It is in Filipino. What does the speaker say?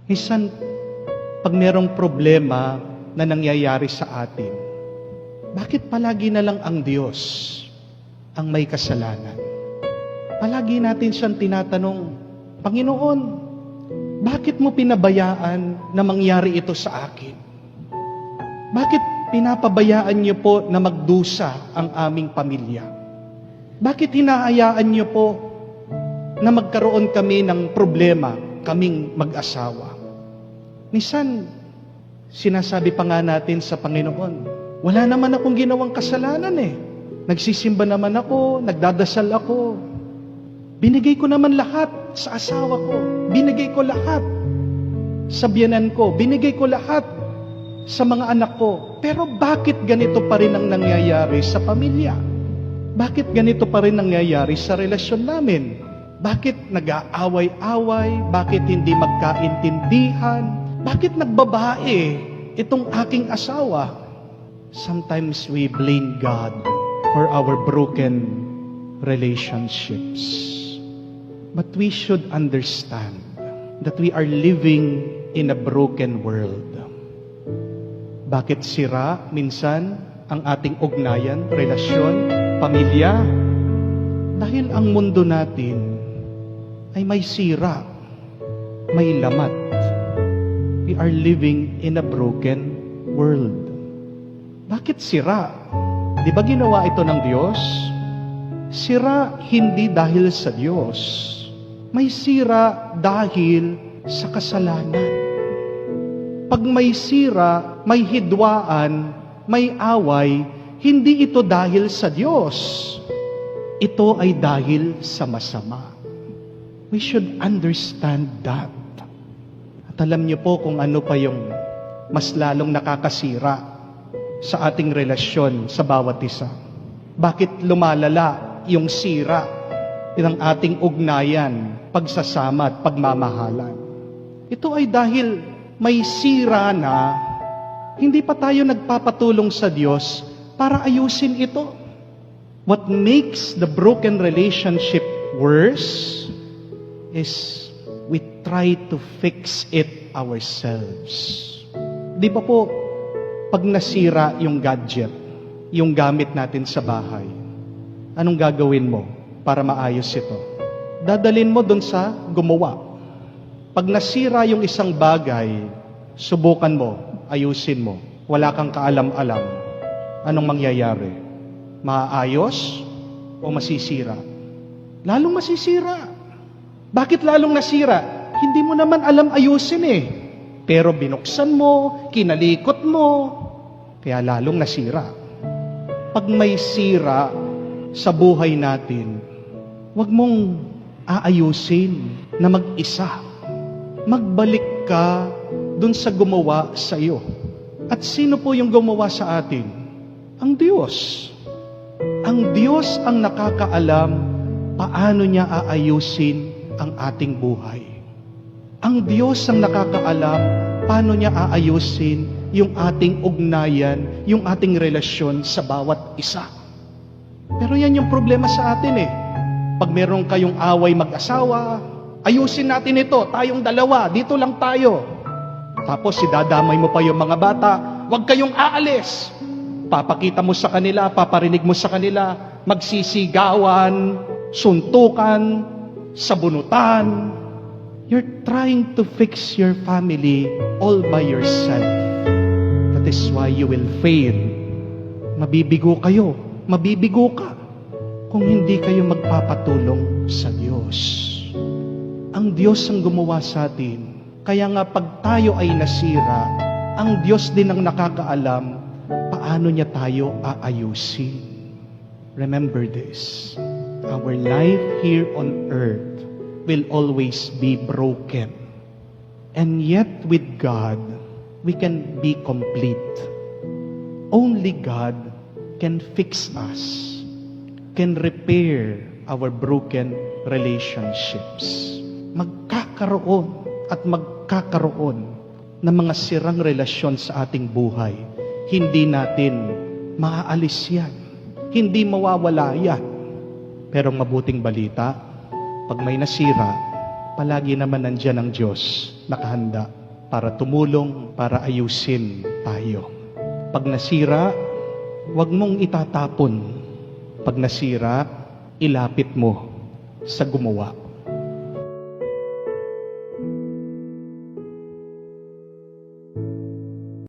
Minsan, pag merong problema na nangyayari sa atin, bakit palagi na lang ang Diyos ang may kasalanan? Palagi natin siyang tinatanong, Panginoon, bakit mo pinabayaan na mangyari ito sa akin? Bakit pinapabayaan niyo po na magdusa ang aming pamilya? Bakit hinahayaan niyo po na magkaroon kami ng problema, kaming mag-asawa? Minsan, sinasabi pa nga natin sa Panginoon, wala naman akong ginawang kasalanan eh. Nagsisimba naman ako, nagdadasal ako. Binigay ko naman lahat sa asawa ko. Binigay ko lahat sa biyanan ko. Binigay ko lahat sa mga anak ko. Pero bakit ganito pa rin ang nangyayari sa pamilya? Bakit ganito pa rin nangyayari sa relasyon namin? Bakit nag-aaway-away? Bakit hindi magkaintindihan? Bakit nagbabae itong aking asawa? Sometimes we blame God for our broken relationships. But we should understand that we are living in a broken world. Bakit sira minsan ang ating ugnayan, relasyon, pamilya? Dahil ang mundo natin ay may sira, may lamat. We are living in a broken world. Bakit sira? Di ba ginawa ito ng Diyos? Sira hindi dahil sa Diyos. May sira dahil sa kasalanan. Pag may sira, may hidwaan, may away, hindi ito dahil sa Diyos. Ito ay dahil sa masama. We should understand that. At alam niyo po kung ano pa yung mas lalong nakakasira sa ating relasyon sa bawat isa. Bakit lumalala yung sira ng ating ugnayan, pagsasama at pagmamahalan? Ito ay dahil may sira na hindi pa tayo nagpapatulong sa Diyos para ayusin ito. What makes the broken relationship worse is we try to fix it ourselves. Di ba po, pag nasira yung gadget, yung gamit natin sa bahay, anong gagawin mo para maayos ito? Dadalin mo dun sa gumawa. Pag nasira yung isang bagay, subukan mo, ayusin mo. Wala kang kaalam-alam. Anong mangyayari? Maayos o masisira? Lalong masisira. Bakit lalong nasira? Hindi mo naman alam ayusin eh. Pero binuksan mo, kinalikot mo, kaya lalong nasira. Pag may sira sa buhay natin, huwag mong aayusin na mag-isa. Magbalik ka dun sa gumawa sa iyo. At sino po yung gumawa sa atin? Ang Diyos. Ang Diyos ang nakakaalam paano niya aayusin ang ating buhay. Ang Diyos ang nakakaalam paano niya aayusin yung ating ugnayan, yung ating relasyon sa bawat isa. Pero yan yung problema sa atin eh. Pag meron kayong away mag-asawa, ayusin natin ito, tayong dalawa, dito lang tayo. Tapos idadamay mo pa yung mga bata, huwag kayong aalis. Papakita mo sa kanila, paparinig mo sa kanila, magsisigawan, suntukan, sabunutan. You're trying to fix your family all by yourself. That is why you will fail. Mabibigo kayo, mabibigo ka kung hindi kayo magpapatulong sa Diyos. Ang Diyos ang gumawa sa atin. Kaya nga pag tayo ay nasira, ang Diyos din ang nakakaalam paano niya tayo aayusin. Remember this. Our life here on earth will always be broken. And yet with God, we can be complete. Only God can fix us, can repair our broken relationships. Magkakaroon at magkakaroon ng mga sirang relasyon sa ating buhay. Hindi natin maaalis yan. Hindi mawawala yan. Pero mabuting balita, pag may nasira, palagi naman nandyan ang Diyos nakahanda para tumulong, para ayusin tayo. Pag nasira, huwag mong itatapon. Pag nasira, ilapit mo sa gumawa.